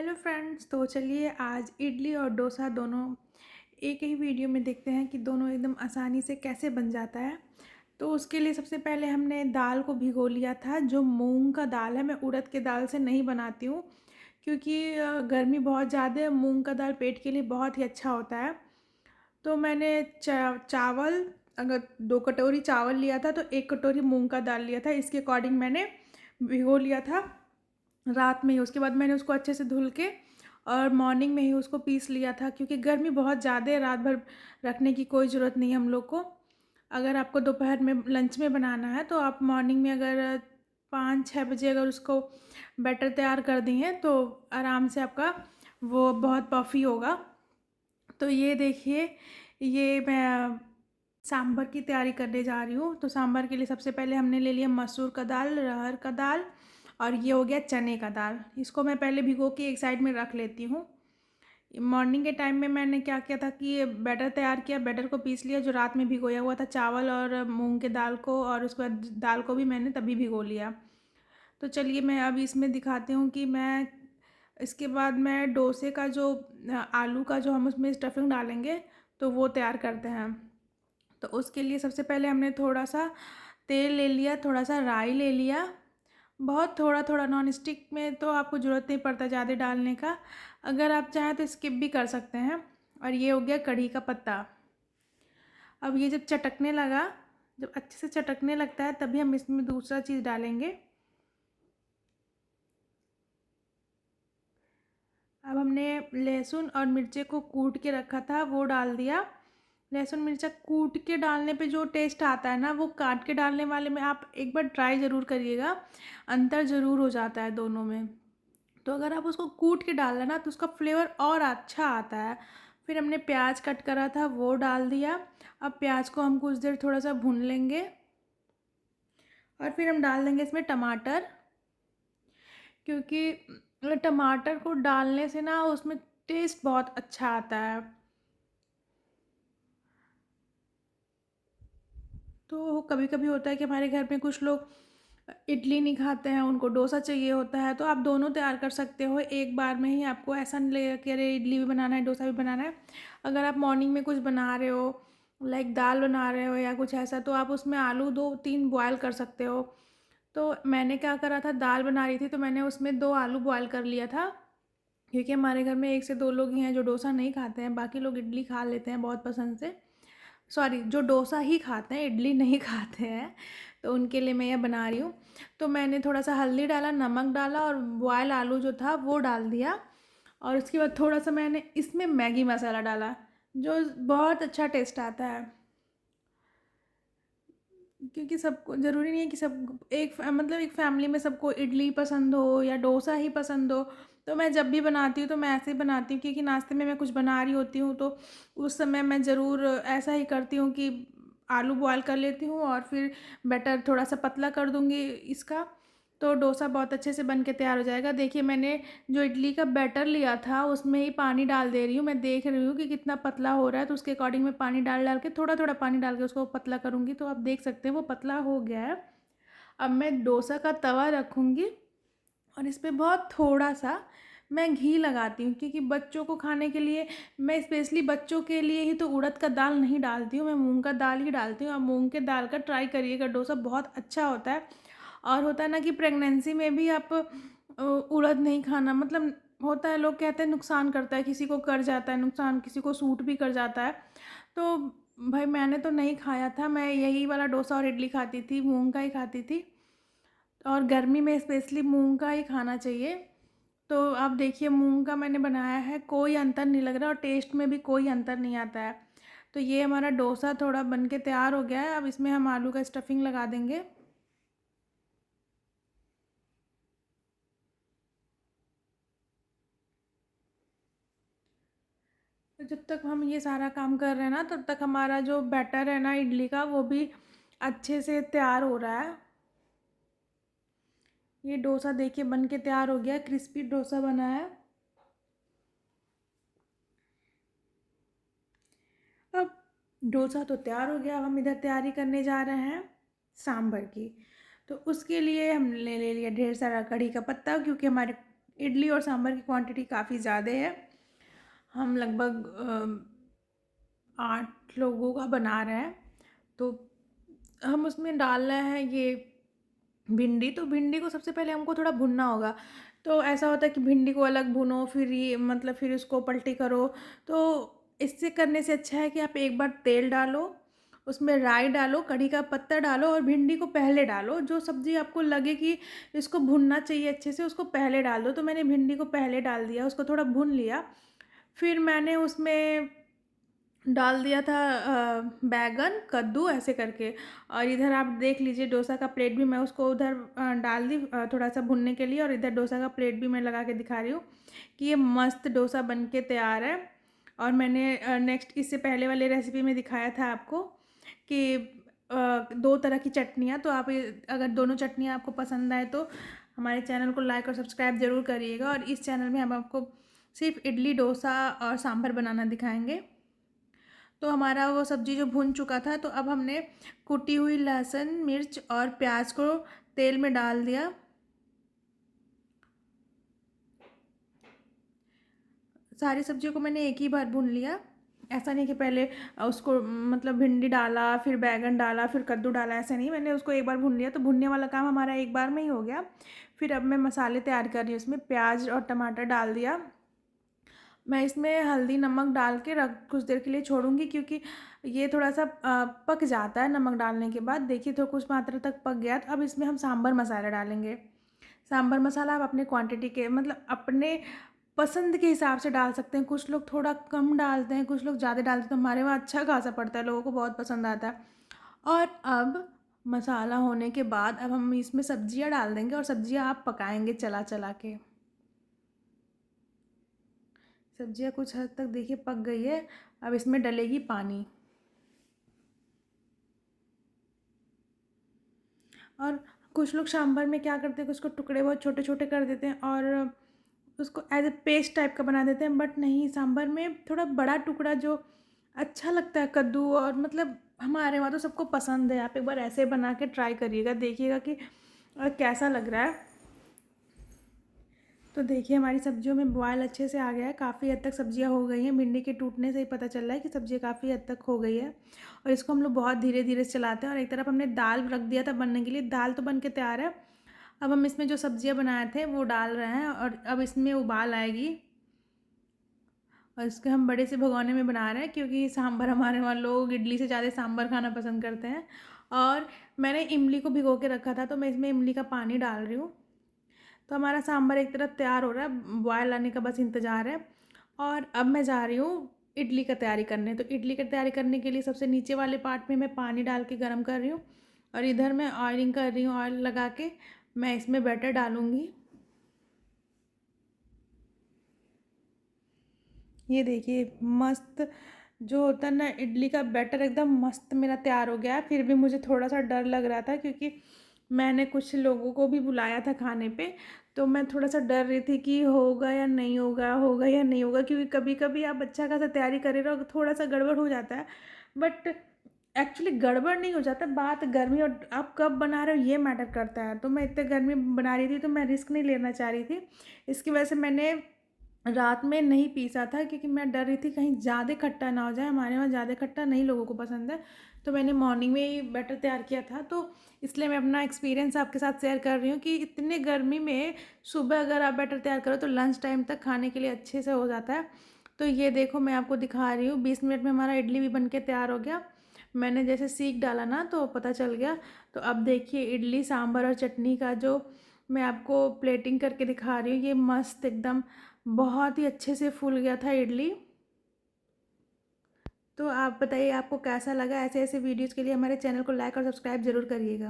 Hello friends, तो चलिए आज इडली और डोसा दोनों एक ही वीडियो में देखते हैं कि दोनों एकदम आसानी से कैसे बन जाता है। तो उसके लिए सबसे पहले हमने दाल को भिगो लिया था। जो मूंग का दाल है, मैं उड़द के दाल से नहीं बनाती हूँ क्योंकि गर्मी बहुत ज़्यादा है। मूंग का दाल पेट के लिए बहुत ही अच्छा होता है। तो मैंने चावल, अगर 2 कटोरी चावल लिया था तो 1 कटोरी मूंग का दाल लिया था। इसके अकॉर्डिंग मैंने भिगो लिया था रात में ही। उसके बाद मैंने उसको अच्छे से धुल के और मॉर्निंग में ही उसको पीस लिया था, क्योंकि गर्मी बहुत ज़्यादा है, रात भर रखने की कोई ज़रूरत नहीं है हम लोग को। अगर आपको दोपहर में लंच में बनाना है तो आप मॉर्निंग में अगर 5-6 बजे अगर उसको बैटर तैयार कर दी हैं तो आराम से आपका वो बहुत पफ़ी होगा। तो ये देखिए, ये मैं सांभर की तैयारी करने जा रही हूँ। तो सांभर के लिए सबसे पहले हमने ले लिया मसूर का दाल, अरहर का दाल और ये हो गया चने का दाल। इसको मैं पहले भिगो के एक साइड में रख लेती हूँ। मॉर्निंग के टाइम में मैंने क्या किया था कि ये बैटर तैयार किया, बैटर को पीस लिया जो रात में भिगोया हुआ था चावल और मूंग के दाल को, और उसके बाद दाल को भी मैंने तभी भिगो लिया। तो चलिए मैं अब इसमें दिखाती हूँ कि मैं इसके बाद मैं डोसे का जो आलू का जो हम उसमें स्टफिंग डालेंगे तो वो तैयार करते हैं। तो उसके लिए सबसे पहले हमने थोड़ा सा तेल ले लिया, थोड़ा सा राई ले लिया, बहुत थोड़ा थोड़ा। नॉन स्टिक में तो आपको ज़रूरत नहीं पड़ता ज़्यादा डालने का, अगर आप चाहें तो स्किप भी कर सकते हैं। और ये हो गया कढ़ी का पत्ता। अब ये जब चटकने लगा, जब अच्छे से चटकने लगता है तभी हम इसमें दूसरा चीज़ डालेंगे। अब हमने लहसुन और मिर्चे को कूट के रखा था वो डाल दिया। लहसुन मिर्चा कूट के डालने पे जो टेस्ट आता है ना, वो काट के डालने वाले में आप एक बार ट्राई ज़रूर करिएगा, अंतर ज़रूर हो जाता है दोनों में। तो अगर आप उसको कूट के डाल ना तो उसका फ्लेवर और अच्छा आता है। फिर हमने प्याज कट करा था वो डाल दिया। अब प्याज को हम कुछ देर थोड़ा सा भून लेंगे और फिर हम डाल देंगे इसमें टमाटर, क्योंकि टमाटर को डालने से ना उसमें टेस्ट बहुत अच्छा आता है। तो कभी कभी होता है कि हमारे घर में कुछ लोग इडली नहीं खाते हैं, उनको डोसा चाहिए होता है, तो आप दोनों तैयार कर सकते हो एक बार में ही। आपको ऐसा नहीं लगेगा कि अरे इडली भी बनाना है डोसा भी बनाना है। अगर आप मॉर्निंग में कुछ बना रहे हो, लाइक दाल बना रहे हो या कुछ ऐसा, तो आप उसमें आलू 2-3 बॉयल कर सकते हो। तो मैंने क्या करा था, दाल बना रही थी तो मैंने उसमें 2 आलू बॉयल कर लिया था, क्योंकि हमारे घर में 1 से 2 लोग ही हैं जो डोसा नहीं खाते हैं, बाकी लोग इडली खा लेते हैं बहुत पसंद से। सॉरी, जो डोसा ही खाते हैं, इडली नहीं खाते हैं, तो उनके लिए मैं यह बना रही हूँ। तो मैंने थोड़ा सा हल्दी डाला, नमक डाला और बॉयल आलू जो था वो डाल दिया। और उसके बाद थोड़ा सा मैंने इसमें मैगी मसाला डाला, जो बहुत अच्छा टेस्ट आता है। क्योंकि सबको ज़रूरी नहीं है कि सब मतलब एक फैमिली में सबको इडली पसंद हो या डोसा ही पसंद हो। तो मैं जब भी बनाती हूँ तो मैं ऐसे ही बनाती हूँ, क्योंकि नाश्ते में मैं कुछ बना रही होती हूँ तो उस समय मैं ज़रूर ऐसा ही करती हूँ कि आलू बॉयल कर लेती हूँ और फिर बैटर थोड़ा सा पतला कर दूँगी इसका, तो डोसा बहुत अच्छे से बन के तैयार हो जाएगा। देखिए मैंने जो इडली का बैटर लिया था उसमें ही पानी डाल दे रही हूँ, मैं देख रही हूँ कि कितना पतला हो रहा है, तो उसके अकॉर्डिंग मैं पानी डाल डाल के थोड़ा थोड़ा पानी डाल के उसको पतला करूँगी। तो आप देख सकते हैं वो पतला हो गया है। अब मैं डोसा का तवा रखूँगी और इस पे बहुत थोड़ा सा मैं घी लगाती हूँ, क्योंकि बच्चों को खाने के लिए मैं स्पेशली बच्चों के लिए ही तो उड़द का दाल नहीं डालती हूँ, मैं मूंग का दाल ही डालती हूँ। आप मूंग के दाल का ट्राई करिएगा, डोसा बहुत अच्छा होता है। और होता है ना कि प्रेगनेंसी में भी आप उड़द नहीं खाना, मतलब होता है लोग कहते हैं नुकसान करता है, किसी को कर जाता है नुकसान, किसी को सूट भी कर जाता है। तो भाई मैंने तो नहीं खाया था, मैं यही वाला डोसा और इडली खाती थी, मूंग का ही खाती थी। और गर्मी में स्पेशली मूंग का ही खाना चाहिए। तो आप देखिए मूंग का मैंने बनाया है, कोई अंतर नहीं लग रहा और टेस्ट में भी कोई अंतर नहीं आता है। तो ये हमारा डोसा थोड़ा बन के तैयार हो गया है। अब इसमें हम आलू का स्टफिंग लगा देंगे। तो जब तक हम ये सारा काम कर रहे हैं ना, तब तक हमारा जो बैटर है ना इडली का, वो भी अच्छे से तैयार हो रहा है। ये डोसा देखिए बन के तैयार हो गया, क्रिस्पी डोसा बना है। अब डोसा तो तैयार हो गया, अब हम इधर तैयारी करने जा रहे हैं सांभर की। तो उसके लिए हमने ले लिया ढेर सारा कढ़ी का पत्ता, क्योंकि हमारे इडली और सांभर की क्वांटिटी काफ़ी ज़्यादा है। हम लगभग 8 लोगों का बना रहे हैं। तो हम उसमें डाल रहे हैं ये भिंडी। तो भिंडी को सबसे पहले हमको थोड़ा भुनना होगा। तो ऐसा होता है कि भिंडी को अलग भुनो, फिर ये मतलब फिर उसको पलटी करो। तो इससे करने से अच्छा है कि आप एक बार तेल डालो, उसमें राई डालो, कढ़ी का पत्ता डालो और भिंडी को पहले डालो। जो सब्ज़ी आपको लगे कि इसको भुनना चाहिए अच्छे से, उसको पहले डाल दो। तो मैंने भिंडी को पहले डाल दिया, उसको थोड़ा भून लिया। फिर मैंने उसमें डाल दिया था बैंगन, कद्दू ऐसे करके। और इधर आप देख लीजिए डोसा का प्लेट भी मैं उसको उधर डाल दी थोड़ा सा भुनने के लिए। और इधर डोसा का प्लेट भी मैं लगा के दिखा रही हूँ कि ये मस्त डोसा बन के तैयार है। और मैंने नेक्स्ट इससे पहले वाले रेसिपी में दिखाया था आपको कि 2 तरह की चटनियाँ। तो आप अगर दोनों चटनियाँ आपको पसंद आए तो हमारे चैनल को लाइक और सब्सक्राइब ज़रूर करिएगा। और इस चैनल में हम आपको सिर्फ इडली, डोसा और सांभर बनाना दिखाएंगे। तो हमारा वो सब्ज़ी जो भुन चुका था, तो अब हमने कुटी हुई लहसुन, मिर्च और प्याज को तेल में डाल दिया। सारी सब्जियों को मैंने एक ही बार भून लिया। ऐसा नहीं कि पहले उसको मतलब भिंडी डाला, फिर बैंगन डाला, फिर कद्दू डाला, ऐसा नहीं। मैंने उसको एक बार भून लिया। तो भुनने वाला काम हमारा एक बार में ही हो गया। फिर अब मैं मसाले तैयार कर रही हूँ। इसमें प्याज और टमाटर डाल दिया। मैं इसमें हल्दी नमक डाल के रख कुछ देर के लिए छोड़ूंगी, क्योंकि ये थोड़ा सा पक जाता है नमक डालने के बाद। देखिए तो कुछ मात्रा तक पक गया। तो अब इसमें हम सांभर मसाला डालेंगे। सांभर मसाला आप अपने क्वांटिटी के मतलब अपने पसंद के हिसाब से डाल सकते हैं। कुछ लोग थोड़ा कम डालते हैं, कुछ लोग ज़्यादा डालते हैं। तो हमारे वहाँ अच्छा खासा पड़ता है, लोगों को बहुत पसंद आता है। और अब मसाला होने के बाद अब हम इसमें सब्जियां डाल देंगे और सब्जियां आप पकाएंगे चला चला के। सब्जियां कुछ हद तक देखिए पक गई है। अब इसमें डलेगी पानी। और कुछ लोग सांभर में क्या करते हैं कि उसको टुकड़े बहुत छोटे छोटे कर देते हैं और उसको एज ए पेस्ट टाइप का बना देते हैं। बट नहीं, सांभर में थोड़ा बड़ा टुकड़ा जो अच्छा लगता है, कद्दू। और मतलब हमारे वहाँ तो सबको पसंद है। आप एक बार ऐसे बना के ट्राई करिएगा, देखिएगा कि कैसा लग रहा है। तो देखिए हमारी सब्जियों में बॉयल अच्छे से आ गया है। काफ़ी हद तक सब्जियां हो गई हैं। भिंडी के टूटने से ही पता चल रहा है कि सब्जियां काफ़ी हद तक हो गई है। और इसको हम लोग बहुत धीरे धीरे से चलाते हैं। और एक तरफ हमने दाल रख दिया था बनने के लिए। दाल तो बन के तैयार है। अब हम इसमें जो सब्जियां बनाए थे वो डाल रहे हैं। और अब इसमें उबाल आएगी और इसके हम बड़े से भगोने में बना रहे हैं, क्योंकि सांभर हमारे वहाँ लोग इडली से ज़्यादा सांभर खाना पसंद करते हैं। और मैंने इमली को भिगो के रखा था, तो मैं इसमें इमली का पानी डाल रही हूँ। तो हमारा सांभर एक तरफ तैयार हो रहा है, बॉयल आने का बस इंतज़ार है। और अब मैं जा रही हूँ इडली का तैयारी करने। तो इडली की तैयारी करने के लिए सबसे नीचे वाले पार्ट में मैं पानी डाल के गर्म कर रही हूँ। और इधर मैं ऑयलिंग कर रही हूँ। ऑयल लगा के मैं इसमें बैटर डालूँगी। ये देखिए मस्त जो होता है ना इडली का बैटर, एकदम मस्त मेरा तैयार हो गया है। फिर भी मुझे थोड़ा सा डर लग रहा था, क्योंकि मैंने कुछ लोगों को भी बुलाया था खाने पे। तो मैं थोड़ा सा डर रही थी कि होगा या नहीं होगा, होगा या नहीं होगा। क्योंकि कभी कभी आप अच्छा खासा तैयारी करे रहो, थोड़ा सा गड़बड़ हो जाता है। बट एक्चुअली गड़बड़ नहीं हो जाता, बात गर्मी और आप कब बना रहे हो ये मैटर करता है। तो मैं इतने गर्मी में बना रही थी, तो मैं रिस्क नहीं लेना चाह रही थी। इसकी वजह से मैंने रात में नहीं पीसा था, क्योंकि मैं डर रही थी कहीं ज़्यादा खट्टा ना हो जाए। हमारे वहाँ ज़्यादा खट्टा नहीं लोगों को पसंद है। तो मैंने मॉर्निंग में ही बैटर तैयार किया था। तो इसलिए मैं अपना एक्सपीरियंस आपके साथ शेयर कर रही हूँ कि इतने गर्मी में सुबह अगर आप बैटर तैयार करो तो लंच टाइम तक खाने के लिए अच्छे से हो जाता है। तो ये देखो मैं आपको दिखा रही हूँ, 20 मिनट में हमारा इडली भी बन के तैयार हो गया। मैंने जैसे सीख डाला ना तो पता चल गया। तो अब देखिए इडली सांभर और चटनी का जो मैं आपको प्लेटिंग करके दिखा रही हूँ, ये मस्त एकदम बहुत ही अच्छे से फूल गया था इडली। तो आप बताइए आपको कैसा लगा। ऐसे ऐसे वीडियोज़ के लिए हमारे चैनल को लाइक और सब्सक्राइब ज़रूर करिएगा।